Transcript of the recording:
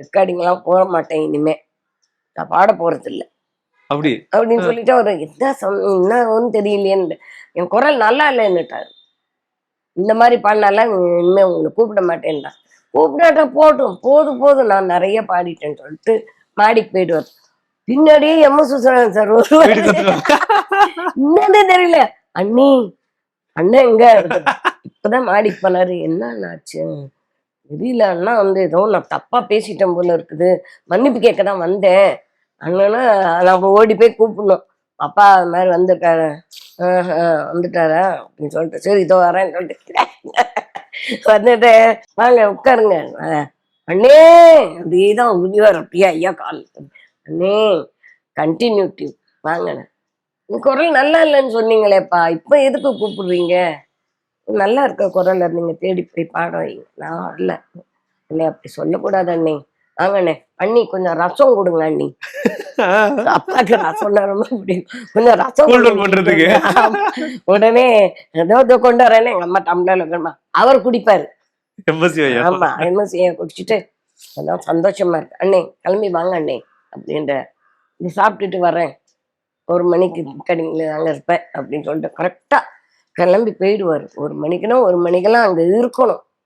ரெக்கார்டிங்லாம் போட மாட்டேன் இனிமே, நான் பாட போறது இல்ல அப்படி அப்படின்னு சொல்லிட்டு அவரு என்னன்னு தெரியலையேன்னு என் குரல் நல்லா இல்லைன்னுட்டாரு. இந்த மாதிரி பாடினால இனிமே உங்களை கூப்பிட மாட்டேன்டா. கூப்பிடாட்டா போட்டும், போதும் போதும் நான் நிறைய பாடிட்டேன்னு சொல்லிட்டு மாடிக்கு போயிடுவார். பின்னாடியே எம்.எஸ். விஸ்வநாதன் சார் என்னன்னு தெரியல, அண்ணி அண்ணன் எங்க இப்பதான் மாடிக்கு போனாரு, என்ன ஆச்சு தெரியல அண்ணா, ஏதோ நான் தப்பா பேசிட்டேன் போல இருக்குது, மன்னிப்பு கேட்க தான் வந்தேன் அண்ணனா. நம்ம ஓடி போய் கூப்பிடணும், அப்பா அது மாதிரி வந்திருக்காரு, வந்துட்டாரா அப்படின்னு சொல்லிட்டு, சரி இதோ வரேன்னு சொல்லிட்டு வந்துட்டு வாங்க உட்காருங்க அண்ணே அப்படிதான் உறுதிவார். அப்படியா ஐயா கால் அண்ணே கண்டினியூட்டிவ் வாங்க, குரல் நல்லா இல்லைன்னு சொன்னீங்களேப்பா, இப்ப எதுக்கு கூப்பிடுறீங்க, நல்லா இருக்க குரல் நீங்க தேடி போய் பாட வைங்க. நான் வரல அண்ணே, அப்படி சொல்லக்கூடாது அண்ணே, வாங்க அண்ணே, அண்ணி கொஞ்சம் ரசம் கொடுங்க அண்ணி, அப்பாக்கு ரசம்னா ரொம்ப பிடிக்கும், கொஞ்சம் ரசம் பண்றதுக்கு. உடனே ஏதோ கொண்டு வரேன்னு எங்க அம்மா டம்ளர்ல அவர் குடிப்பாரு. ஆமா, எம்எஸ்சி குடிச்சிட்டு அதான் சந்தோஷமா இருக்கு அண்ணே, கிளம்பி வாங்க அண்ணே அப்படின்ற, இது சாப்பிட்டுட்டு வரேன், 1 மணிக்கு கடிங்கள அங்க இருப்பேன் அப்படின்னு சொல்லிட்டு கரெக்டா கிளம்பி போயிடுவாரு. 1 மணிக்குன்னா 1 மணிக்கெல்லாம் அங்க இருக்கணும்.